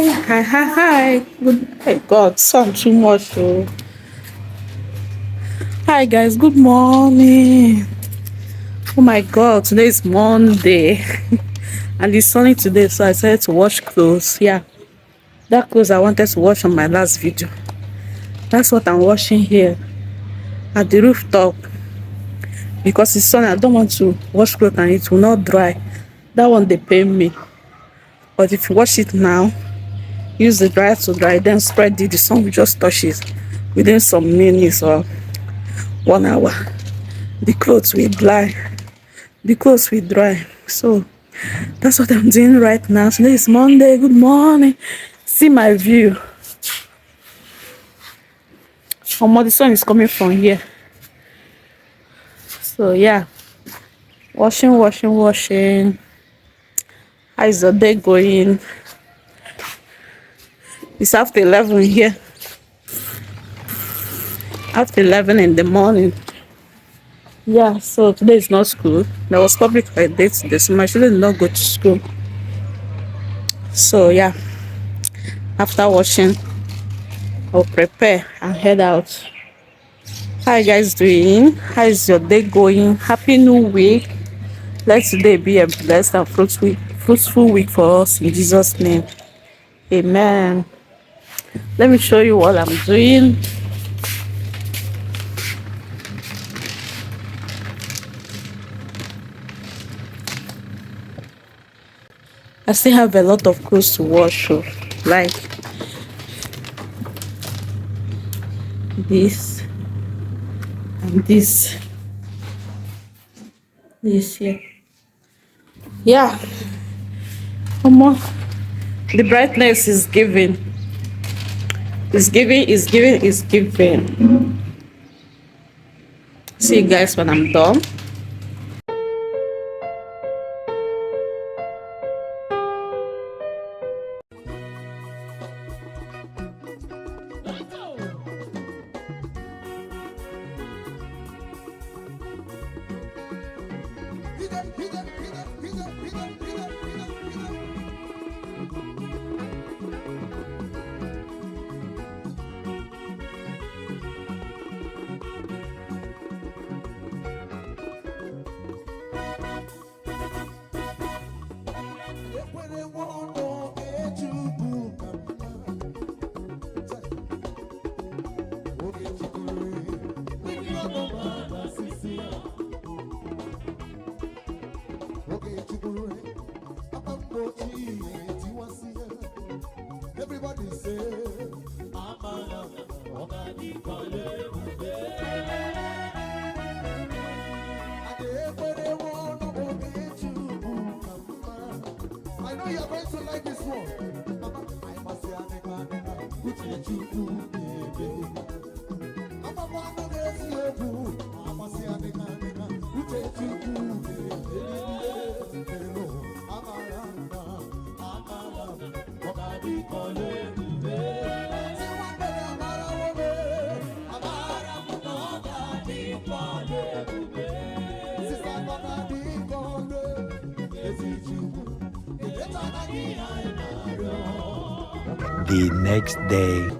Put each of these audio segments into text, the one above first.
Hi. Good. Hey God, sun too much. Oh. Hi guys. Good morning. Oh my God, today is Monday, and it's sunny today, so I decided to wash clothes. Yeah, that clothes I wanted to wash on my last video. That's what I'm washing here at the rooftop because it's sunny. I don't want to wash clothes and it will not dry. That one they pay me, but if you wash it now, use the dryer to dry, then spread it. The sun will just touch it within some minutes or 1 hour. The clothes will dry. The clothes will dry. So that's what I'm doing right now. Today is Monday. Good morning. See my view. The sun is coming from here. So yeah. Washing. How is the day going? It's after 11 here. After 11 in the morning. Yeah, so today is not school. There was public holiday today, so my children did not go to school. So yeah, after washing, I'll prepare and head out. How you guys doing? How is your day going? Happy new week. Let today be a blessed and fruitful week for us in Jesus' name. Amen. Let me show you what I'm doing. I still have a lot of clothes to wash, so like this and this here. Yeah, the brightness is giving. It's giving. See you guys when I'm done. Everybody say, I know you're going to like this one. I must say, the next day.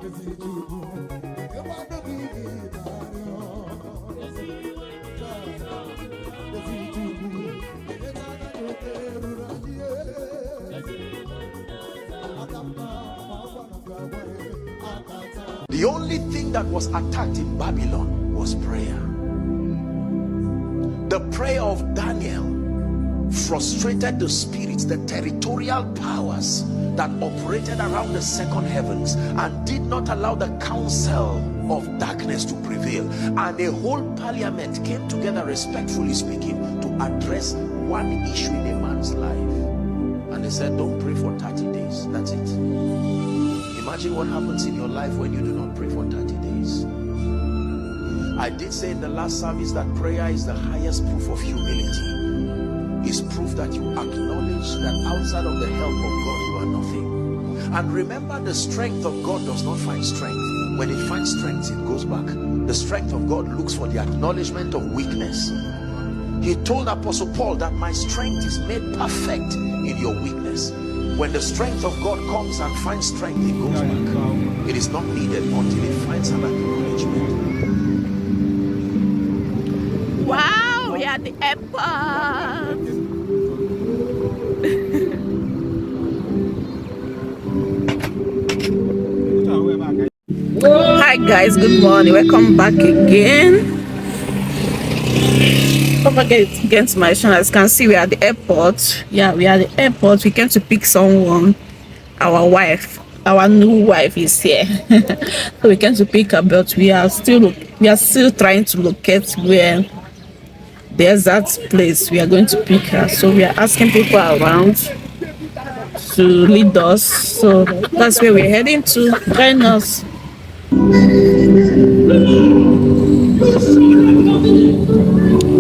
The only thing that was attacked in Babylon was prayer. The prayer of Daniel frustrated the spirits, the territorial powers that operated around the second heavens, and did not allow the counsel of darkness to prevail. And a whole parliament came together, respectfully speaking, to address one issue in a man's life. And they said, don't pray for 30 days. That's it. Imagine what happens in your life when you do not pray for 30 days. I did say in the last service that prayer is the highest proof of humility. It's proof that you acknowledge that outside of the help of God you are nothing. And remember, the strength of God does not find strength. When it finds strength, it goes back. The strength of God looks for the acknowledgement of weakness. He told Apostle Paul that my strength is made perfect in your weakness. When the strength of God comes and finds strength, it goes back. It is not needed until it finds an acknowledgement. Wow, we are at the airport. Hi guys, good morning. Welcome back again. Don't forget to get to my channel. As you can see, we are at the airport. Yeah, we are at the airport. We came to pick someone. Our wife, our new wife is here. So we came to pick her, but we are still trying to locate where the exact place we are going to pick her. So we are asking people around to lead us. So that's where we're heading to. Join us.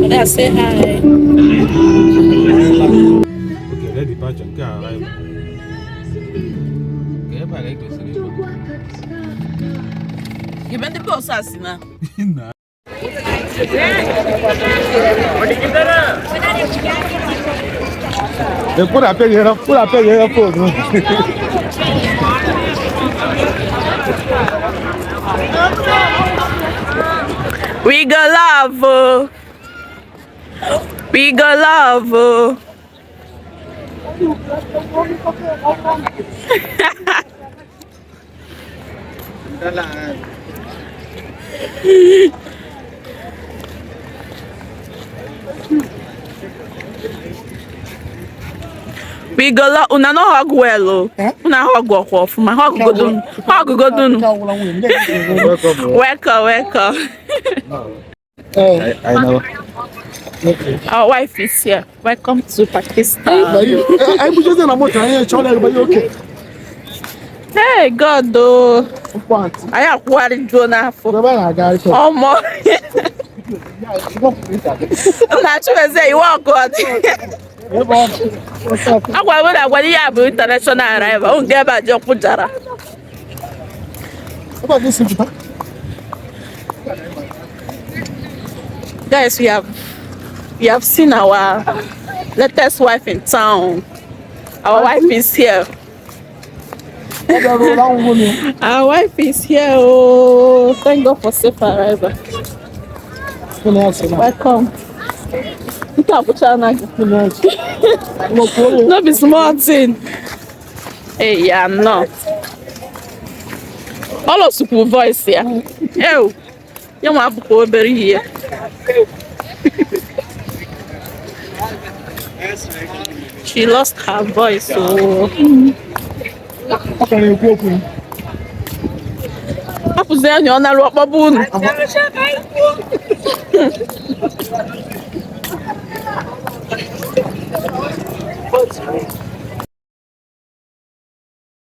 Let's say hi. Okay, let departure. Okay, arrive. You been the boss, Asina? Nah. They put a peg here, phone. We go love. We go love. We go love. Una no hug well. Una hug off. My hug go dun. Hug go dun. Welcome. I know. Our wife is here. Welcome to Pakistan. I'm just in a motor. Okay. Hey God, though. I have worried Jonah for almost. That's what I say. You are God. I want to have international arrival. I won't get back to Pujara. Guys, we have seen our latest wife in town. Our wife is here. Our wife is here. Oh, thank God for safe arrival. Welcome. No be small thing. Hey, yeah, no. All of super voice here. Oh, you want to go over here. She lost her voice, so. Hapo zeni ona lo babunu.